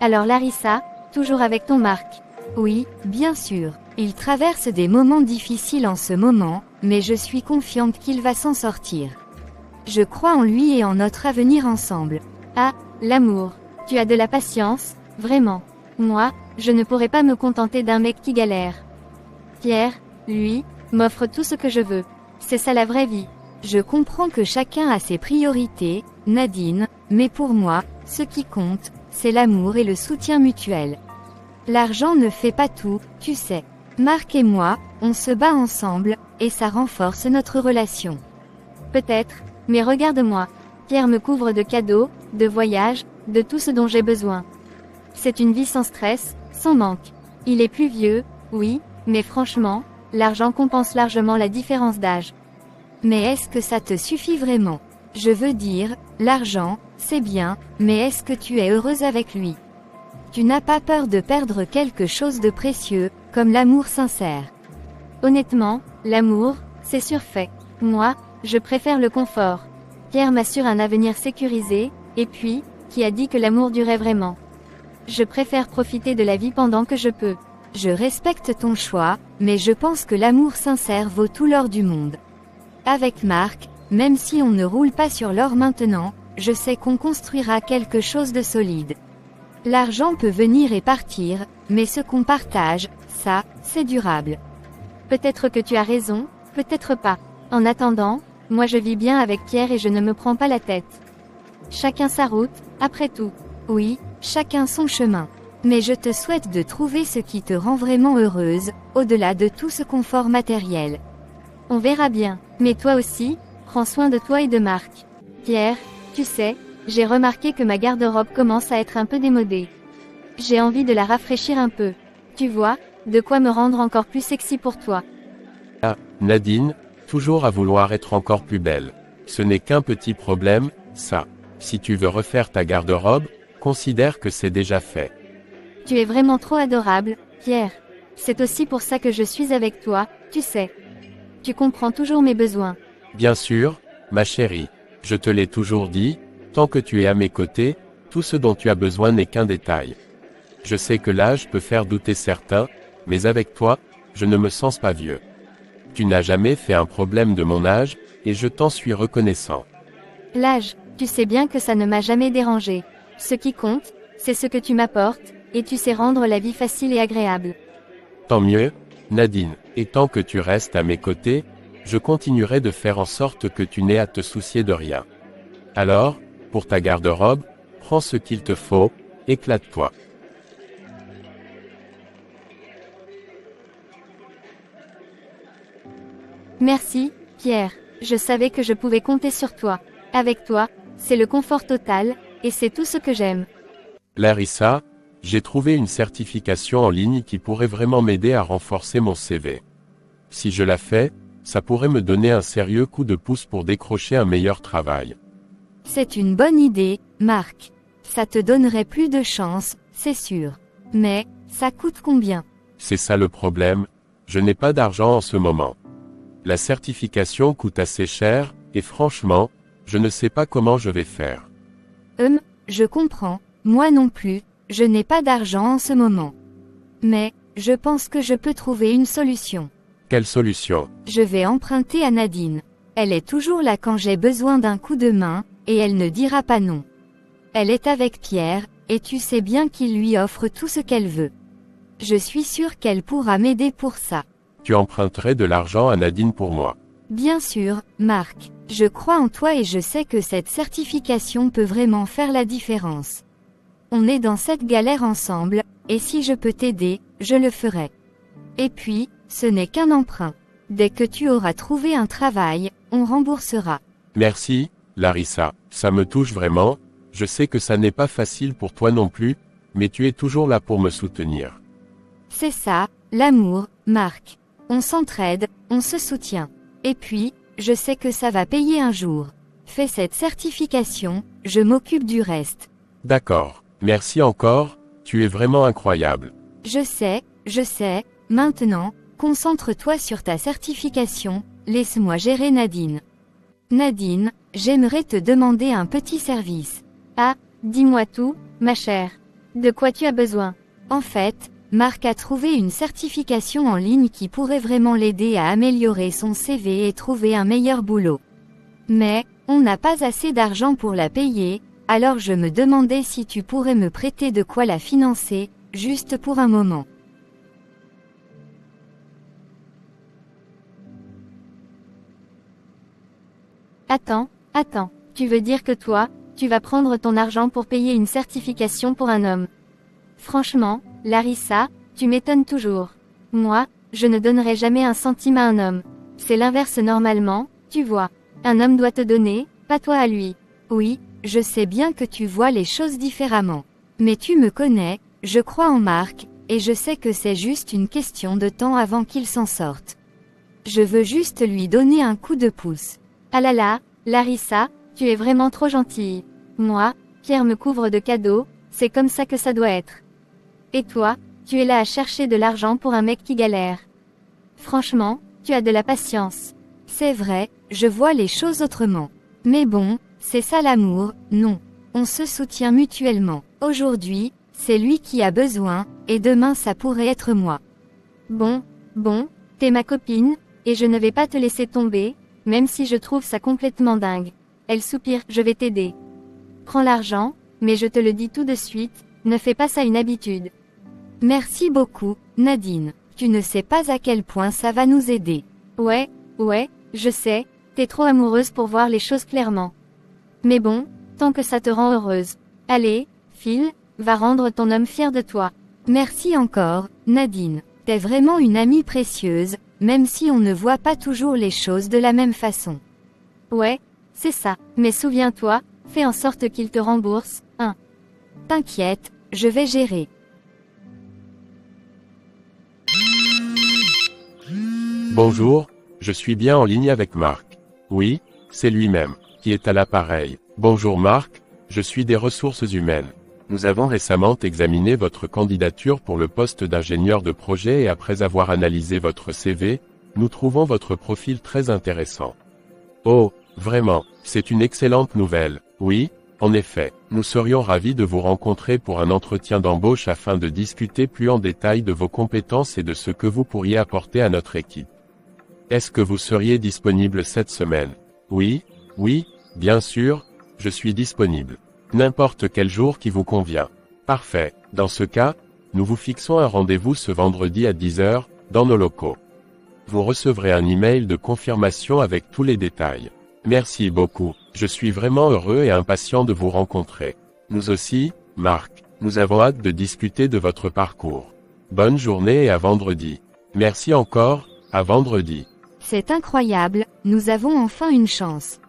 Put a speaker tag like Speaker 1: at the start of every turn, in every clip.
Speaker 1: Alors Larissa, toujours avec ton Marc?
Speaker 2: Oui, bien sûr. Il traverse des moments difficiles en ce moment, mais je suis confiante qu'il va s'en sortir. Je crois en lui et en notre avenir ensemble.
Speaker 1: Ah, l'amour. Tu as de la patience, vraiment. Moi, je ne pourrais pas me contenter d'un mec qui galère. Pierre, lui, m'offre tout ce que je veux. C'est ça la vraie vie.
Speaker 2: Je comprends que chacun a ses priorités, Nadine, mais pour moi, ce qui compte, c'est l'amour et le soutien mutuel. L'argent ne fait pas tout, tu sais. Marc et moi, on se bat ensemble, et ça renforce notre relation.
Speaker 1: Peut-être, mais regarde-moi. Pierre me couvre de cadeaux, de voyages, de tout ce dont j'ai besoin. C'est une vie sans stress, sans manque. Il est plus vieux, oui, mais franchement, l'argent compense largement la différence d'âge.
Speaker 2: Mais est-ce que ça te suffit vraiment? Je veux dire, l'argent, c'est bien, mais est-ce que tu es heureuse avec lui? Tu n'as pas peur de perdre quelque chose de précieux, comme l'amour sincère?
Speaker 1: Honnêtement, l'amour, c'est surfait. Moi, je préfère le confort. Pierre m'assure un avenir sécurisé, et puis, qui a dit que l'amour durait vraiment? Je préfère profiter de la vie pendant que je peux.
Speaker 2: Je respecte ton choix, mais je pense que l'amour sincère vaut tout l'or du monde. Avec Marc, même si on ne roule pas sur l'or maintenant, je sais qu'on construira quelque chose de solide. L'argent peut venir et partir, mais ce qu'on partage, ça, c'est durable.
Speaker 1: Peut-être que tu as raison, peut-être pas. En attendant, moi je vis bien avec Pierre et je ne me prends pas la tête. Chacun sa route, après tout.
Speaker 2: Oui, chacun son chemin. Mais je te souhaite de trouver ce qui te rend vraiment heureuse, au-delà de tout ce confort matériel.
Speaker 1: On verra bien. Mais toi aussi, prends soin de toi et de Marc. Pierre, tu sais, j'ai remarqué que ma garde-robe commence à être un peu démodée. J'ai envie de la rafraîchir un peu. Tu vois, de quoi me rendre encore plus sexy pour toi.
Speaker 3: Ah, Nadine, toujours à vouloir être encore plus belle. Ce n'est qu'un petit problème, ça. Si tu veux refaire ta garde-robe, considère que c'est déjà fait.
Speaker 1: Tu es vraiment trop adorable, Pierre. C'est aussi pour ça que je suis avec toi, tu sais. Tu comprends toujours mes besoins.
Speaker 3: Bien sûr, ma chérie. Je te l'ai toujours dit, tant que tu es à mes côtés, tout ce dont tu as besoin n'est qu'un détail. Je sais que l'âge peut faire douter certains, mais avec toi, je ne me sens pas vieux. Tu n'as jamais fait un problème de mon âge, et je t'en suis reconnaissant.
Speaker 1: L'âge, tu sais bien que ça ne m'a jamais dérangé. Ce qui compte, c'est ce que tu m'apportes, et tu sais rendre la vie facile et agréable.
Speaker 3: Tant mieux, Nadine, et tant que tu restes à mes côtés, je continuerai de faire en sorte que tu n'aies à te soucier de rien. Alors, pour ta garde-robe, prends ce qu'il te faut, éclate-toi.
Speaker 1: Merci, Pierre. Je savais que je pouvais compter sur toi. Avec toi, c'est le confort total, et c'est tout ce que j'aime.
Speaker 3: Larissa, j'ai trouvé une certification en ligne qui pourrait vraiment m'aider à renforcer mon CV. Si je la fais, ça pourrait me donner un sérieux coup de pouce pour décrocher un meilleur travail.
Speaker 2: C'est une bonne idée, Marc. Ça te donnerait plus de chance, c'est sûr. Mais, ça coûte combien?
Speaker 3: C'est ça le problème, je n'ai pas d'argent en ce moment. La certification coûte assez cher, et franchement, je ne sais pas comment je vais faire.
Speaker 2: Je comprends, moi non plus, je n'ai pas d'argent en ce moment. Mais, je pense que je peux trouver une solution.
Speaker 3: Quelle solution?
Speaker 2: Je vais emprunter à Nadine. Elle est toujours là quand j'ai besoin d'un coup de main, et elle ne dira pas non. Elle est avec Pierre, et tu sais bien qu'il lui offre tout ce qu'elle veut. Je suis sûre qu'elle pourra m'aider pour ça.
Speaker 3: Tu emprunterais de l'argent à Nadine pour moi.
Speaker 2: Bien sûr, Marc. Je crois en toi et je sais que cette certification peut vraiment faire la différence. On est dans cette galère ensemble, et si je peux t'aider, je le ferai. Et puis, ce n'est qu'un emprunt. Dès que tu auras trouvé un travail, on remboursera.
Speaker 3: Merci, Larissa, ça me touche vraiment, je sais que ça n'est pas facile pour toi non plus, mais tu es toujours là pour me soutenir.
Speaker 2: C'est ça, l'amour, Marc. On s'entraide, on se soutient. Et puis, je sais que ça va payer un jour. Fais cette certification, je m'occupe du reste.
Speaker 3: D'accord, merci encore, tu es vraiment incroyable.
Speaker 2: Je sais, maintenant, concentre-toi sur ta certification, laisse-moi gérer Nadine. Nadine, j'aimerais te demander un petit service.
Speaker 1: Ah, dis-moi tout, ma chère. De quoi tu as besoin?
Speaker 2: En fait, Marc a trouvé une certification en ligne qui pourrait vraiment l'aider à améliorer son CV et trouver un meilleur boulot. Mais, on n'a pas assez d'argent pour la payer, alors je me demandais si tu pourrais me prêter de quoi la financer, juste pour un moment.
Speaker 1: Attends, tu veux dire que toi, tu vas prendre ton argent pour payer une certification pour un homme? Franchement, Larissa, tu m'étonnes toujours. Moi, je ne donnerai jamais un centime à un homme. C'est l'inverse normalement, tu vois. Un homme doit te donner, pas toi à lui.
Speaker 2: Oui, je sais bien que tu vois les choses différemment. Mais tu me connais, je crois en Marc, et je sais que c'est juste une question de temps avant qu'il s'en sorte. Je veux juste lui donner un coup de pouce.
Speaker 1: Ah là là, Larissa, tu es vraiment trop gentille. Moi, Pierre me couvre de cadeaux, c'est comme ça que ça doit être. Et toi, tu es là à chercher de l'argent pour un mec qui galère. Franchement, tu as de la patience.
Speaker 2: C'est vrai, je vois les choses autrement. Mais bon, c'est ça l'amour, non. On se soutient mutuellement. Aujourd'hui, c'est lui qui a besoin, et demain ça pourrait être moi.
Speaker 1: Bon, t'es ma copine, et je ne vais pas te laisser tomber, même si je trouve ça complètement dingue. Elle soupire, je vais t'aider. Prends l'argent, mais je te le dis tout de suite, ne fais pas ça une habitude.
Speaker 2: Merci beaucoup, Nadine. Tu ne sais pas à quel point ça va nous aider.
Speaker 1: Ouais, je sais, t'es trop amoureuse pour voir les choses clairement. Mais bon, tant que ça te rend heureuse. Allez, file, va rendre ton homme fier de toi.
Speaker 2: Merci encore, Nadine. T'es vraiment une amie précieuse, même si on ne voit pas toujours les choses de la même façon.
Speaker 1: Ouais, c'est ça. Mais souviens-toi, fais en sorte qu'il te rembourse, hein.
Speaker 2: T'inquiète, je vais gérer.
Speaker 3: Bonjour, je suis bien en ligne avec Marc. Oui, c'est lui-même, qui est à l'appareil. Bonjour Marc, je suis des ressources humaines. Nous avons récemment examiné votre candidature pour le poste d'ingénieur de projet et après avoir analysé votre CV, nous trouvons votre profil très intéressant. Oh, vraiment, c'est une excellente nouvelle. Oui, en effet, nous serions ravis de vous rencontrer pour un entretien d'embauche afin de discuter plus en détail de vos compétences et de ce que vous pourriez apporter à notre équipe. Est-ce que vous seriez disponible cette semaine? Oui, bien sûr, je suis disponible. N'importe quel jour qui vous convient. Parfait. Dans ce cas, nous vous fixons un rendez-vous ce vendredi à 10 h, dans nos locaux. Vous recevrez un email de confirmation avec tous les détails. Merci beaucoup. Je suis vraiment heureux et impatient de vous rencontrer. Nous aussi, Marc, nous avons hâte de discuter de votre parcours. Bonne journée et à vendredi. Merci encore, à vendredi.
Speaker 2: C'est incroyable, nous avons enfin une chance.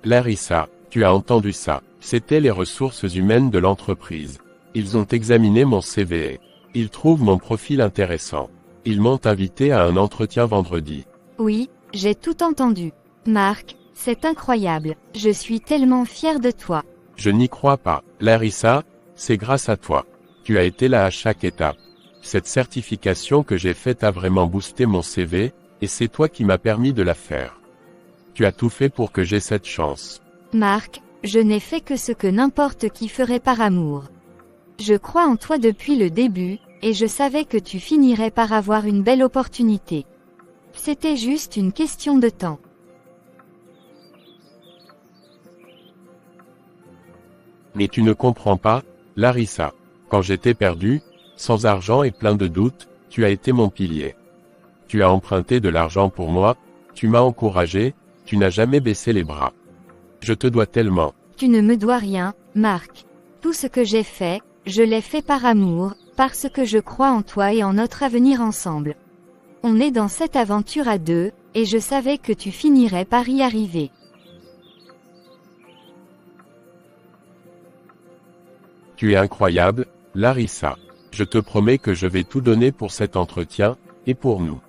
Speaker 3: Larissa, tu as entendu ça. C'étaient les ressources humaines de l'entreprise. Ils ont examiné mon CV. Ils trouvent mon profil intéressant. Ils m'ont invité à un entretien vendredi.
Speaker 2: Oui, j'ai tout entendu. Marc, c'est incroyable. Je suis tellement fière de toi.
Speaker 3: Je n'y crois pas. Larissa, c'est grâce à toi. Tu as été là à chaque étape. Cette certification que j'ai faite a vraiment boosté mon CV, et c'est toi qui m'as permis de la faire. Tu as tout fait pour que j'aie cette chance.
Speaker 2: Marc, je n'ai fait que ce que n'importe qui ferait par amour. Je crois en toi depuis le début, et je savais que tu finirais par avoir une belle opportunité. C'était juste une question de temps.
Speaker 3: Mais tu ne comprends pas, Larissa. Quand j'étais perdu, sans argent et plein de doutes, tu as été mon pilier. Tu as emprunté de l'argent pour moi, tu m'as encouragé, tu n'as jamais baissé les bras. Je te dois tellement.
Speaker 2: Tu ne me dois rien, Marc. Tout ce que j'ai fait, je l'ai fait par amour, parce que je crois en toi et en notre avenir ensemble. On est dans cette aventure à deux, et je savais que tu finirais par y arriver.
Speaker 3: Tu es incroyable, Larissa. Je te promets que je vais tout donner pour cet entretien, et pour nous.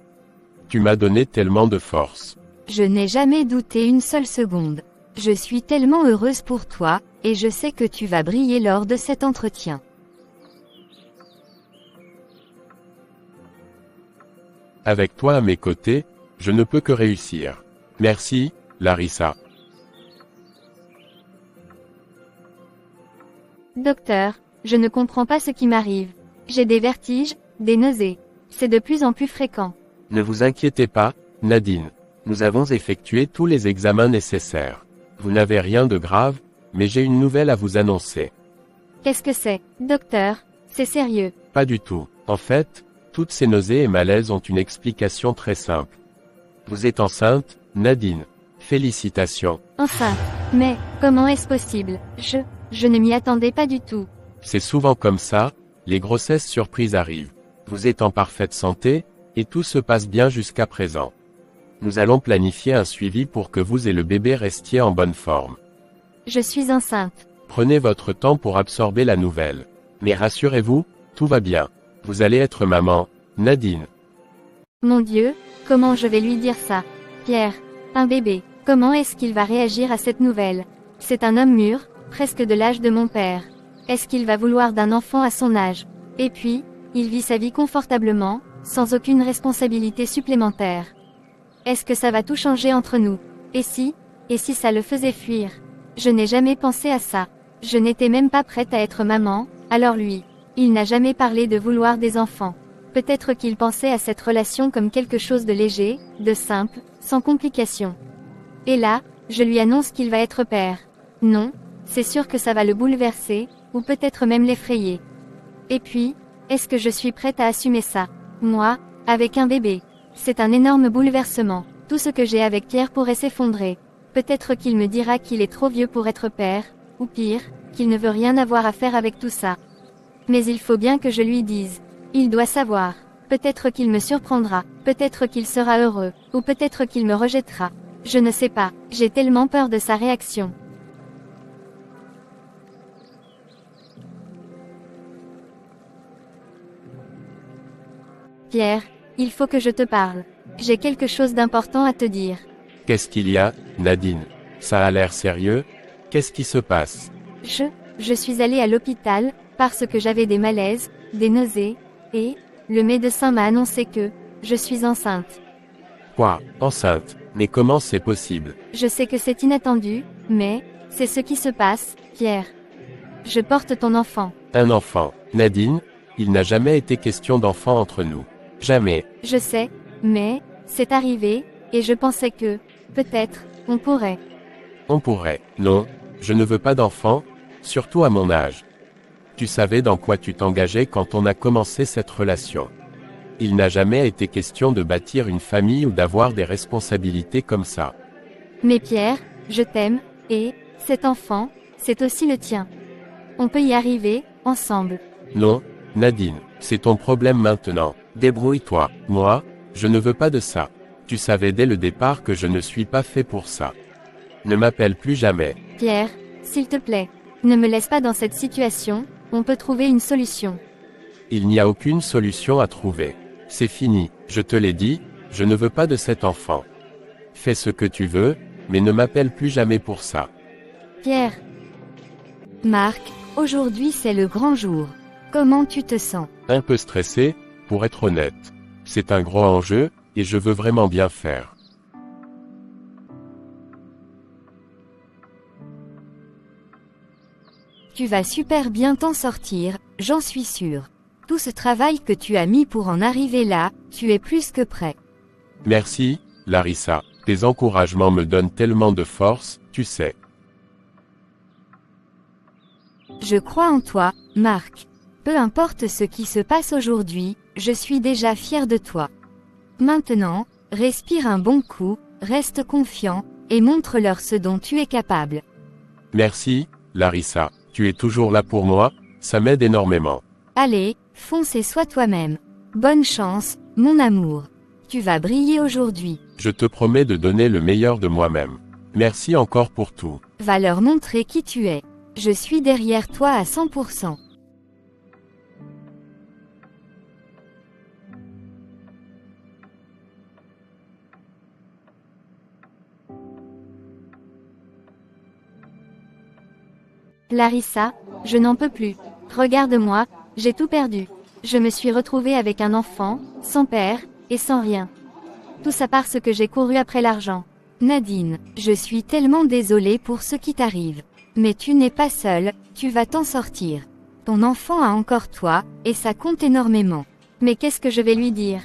Speaker 3: Tu m'as donné tellement de force.
Speaker 2: Je n'ai jamais douté une seule seconde. Je suis tellement heureuse pour toi, et je sais que tu vas briller lors de cet entretien.
Speaker 3: Avec toi à mes côtés, je ne peux que réussir. Merci, Larissa.
Speaker 1: Docteur, je ne comprends pas ce qui m'arrive. J'ai des vertiges, des nausées. C'est de plus en plus fréquent.
Speaker 3: Ne vous inquiétez pas, Nadine. Nous avons effectué tous les examens nécessaires. Vous n'avez rien de grave, mais j'ai une nouvelle à vous annoncer.
Speaker 1: Qu'est-ce que c'est, docteur? C'est sérieux.
Speaker 3: Pas du tout. En fait, toutes ces nausées et malaises ont une explication très simple. Vous êtes enceinte, Nadine. Félicitations.
Speaker 1: Enceinte. Mais, comment est-ce possible? Je ne m'y attendais pas du tout.
Speaker 3: C'est souvent comme ça, les grossesses surprises arrivent. Vous êtes en parfaite santé, et tout se passe bien jusqu'à présent. Nous allons planifier un suivi pour que vous et le bébé restiez en bonne forme.
Speaker 1: Je suis enceinte.
Speaker 3: Prenez votre temps pour absorber la nouvelle. Mais rassurez-vous, tout va bien. Vous allez être maman, Nadine.
Speaker 1: Mon Dieu, comment je vais lui dire ça? Pierre, un bébé, comment est-ce qu'il va réagir à cette nouvelle? C'est un homme mûr, presque de l'âge de mon père. Est-ce qu'il va vouloir d'un enfant à son âge? Et puis, il vit sa vie confortablement, sans aucune responsabilité supplémentaire. Est-ce que ça va tout changer entre nous? Et si ça le faisait fuir? Je n'ai jamais pensé à ça. Je n'étais même pas prête à être maman, alors lui, il n'a jamais parlé de vouloir des enfants. Peut-être qu'il pensait à cette relation comme quelque chose de léger, de simple, sans complications. Et là, je lui annonce qu'il va être père. Non, c'est sûr que ça va le bouleverser, ou peut-être même l'effrayer. Et puis, est-ce que je suis prête à assumer ça? Moi, avec un bébé. C'est un énorme bouleversement. Tout ce que j'ai avec Pierre pourrait s'effondrer. Peut-être qu'il me dira qu'il est trop vieux pour être père, ou pire, qu'il ne veut rien avoir à faire avec tout ça. Mais il faut bien que je lui dise. Il doit savoir. Peut-être qu'il me surprendra, peut-être qu'il sera heureux, ou peut-être qu'il me rejettera. Je ne sais pas, j'ai tellement peur de sa réaction. Pierre, il faut que je te parle. J'ai quelque chose d'important à te dire.
Speaker 3: Qu'est-ce qu'il y a, Nadine? Ça a l'air sérieux? Qu'est-ce qui se passe?
Speaker 1: Je suis allée à l'hôpital, parce que j'avais des malaises, des nausées, et, le médecin m'a annoncé que, je suis enceinte.
Speaker 3: Quoi? Enceinte? Mais comment c'est possible?
Speaker 1: Je sais que c'est inattendu, mais, c'est ce qui se passe, Pierre. Je porte ton enfant.
Speaker 3: Un enfant. Nadine, il n'a jamais été question d'enfant entre nous. Jamais.
Speaker 1: Je sais, mais, c'est arrivé, et je pensais que, peut-être, on pourrait.
Speaker 3: On pourrait. Non, je ne veux pas d'enfant, surtout à mon âge. Tu savais dans quoi tu t'engageais quand on a commencé cette relation. Il n'a jamais été question de bâtir une famille ou d'avoir des responsabilités comme ça.
Speaker 1: Mais Pierre, je t'aime, et, cet enfant, c'est aussi le tien. On peut y arriver, ensemble.
Speaker 3: Non, Nadine, c'est ton problème maintenant. Débrouille-toi. Moi, je ne veux pas de ça. Tu savais dès le départ que je ne suis pas fait pour ça. Ne m'appelle plus jamais.
Speaker 1: Pierre, s'il te plaît, ne me laisse pas dans cette situation, on peut trouver une solution.
Speaker 3: Il n'y a aucune solution à trouver. C'est fini, je te l'ai dit, je ne veux pas de cet enfant. Fais ce que tu veux, mais ne m'appelle plus jamais pour ça.
Speaker 1: Pierre.
Speaker 2: Marc, aujourd'hui c'est le grand jour. Comment tu te sens?
Speaker 3: Un peu stressé, pour être honnête. C'est un gros enjeu, et je veux vraiment bien faire.
Speaker 2: Tu vas super bien t'en sortir, j'en suis sûre. Tout ce travail que tu as mis pour en arriver là, tu es plus que prêt.
Speaker 3: Merci, Larissa. Tes encouragements me donnent tellement de force, tu sais.
Speaker 2: Je crois en toi, Marc. Peu importe ce qui se passe aujourd'hui, je suis déjà fière de toi. Maintenant, respire un bon coup, reste confiant, et montre-leur ce dont tu es capable.
Speaker 3: Merci, Larissa. Tu es toujours là pour moi, ça m'aide énormément.
Speaker 2: Allez, fonce et sois toi-même. Bonne chance, mon amour. Tu vas briller aujourd'hui.
Speaker 3: Je te promets de donner le meilleur de moi-même. Merci encore pour tout.
Speaker 2: Va leur montrer qui tu es. Je suis derrière toi à 100%.
Speaker 1: Larissa, je n'en peux plus. Regarde-moi, j'ai tout perdu. Je me suis retrouvée avec un enfant, sans père, et sans rien. Tout ça parce que j'ai couru après l'argent.
Speaker 2: Nadine, je suis tellement désolée pour ce qui t'arrive. Mais tu n'es pas seule, tu vas t'en sortir. Ton enfant a encore toi, et ça compte énormément.
Speaker 1: Mais qu'est-ce que je vais lui dire?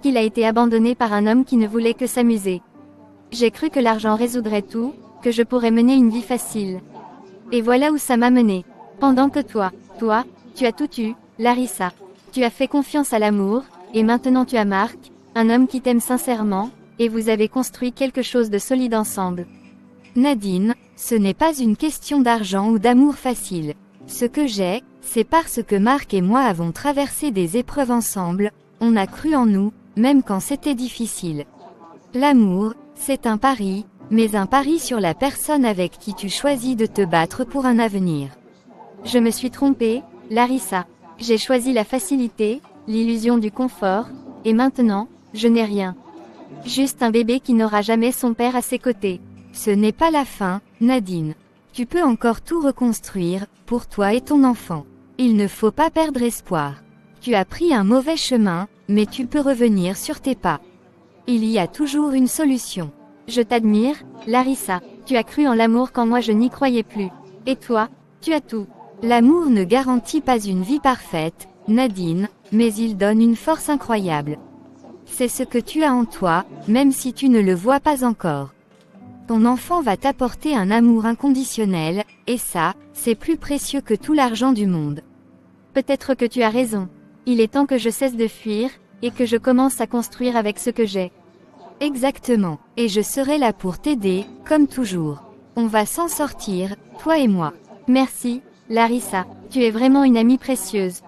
Speaker 1: Qu'il a été abandonné par un homme qui ne voulait que s'amuser. J'ai cru que l'argent résoudrait tout, que je pourrais mener une vie facile. Et voilà où ça m'a mené. Pendant que toi, tu as tout eu, Larissa. Tu as fait confiance à l'amour, et maintenant tu as Marc, un homme qui t'aime sincèrement, et vous avez construit quelque chose de solide ensemble.
Speaker 2: Nadine, ce n'est pas une question d'argent ou d'amour facile. Ce que j'ai, c'est parce que Marc et moi avons traversé des épreuves ensemble, on a cru en nous, même quand c'était difficile. L'amour, c'est un pari, mais un pari sur la personne avec qui tu choisis de te battre pour un avenir.
Speaker 1: Je me suis trompée, Larissa. J'ai choisi la facilité, l'illusion du confort, et maintenant, je n'ai rien. Juste un bébé qui n'aura jamais son père à ses côtés.
Speaker 2: Ce n'est pas la fin, Nadine. Tu peux encore tout reconstruire, pour toi et ton enfant. Il ne faut pas perdre espoir. Tu as pris un mauvais chemin, mais tu peux revenir sur tes pas. Il y a toujours une solution.
Speaker 1: Je t'admire, Larissa. Tu as cru en l'amour quand moi je n'y croyais plus. Et toi, tu as tout.
Speaker 2: L'amour ne garantit pas une vie parfaite, Nadine, mais il donne une force incroyable. C'est ce que tu as en toi, même si tu ne le vois pas encore. Ton enfant va t'apporter un amour inconditionnel, et ça, c'est plus précieux que tout l'argent du monde.
Speaker 1: Peut-être que tu as raison. Il est temps que je cesse de fuir, et que je commence à construire avec ce que j'ai.
Speaker 2: Exactement, et je serai là pour t'aider, comme toujours. On va s'en sortir, toi et moi.
Speaker 1: Merci, Larissa. Tu es vraiment une amie précieuse.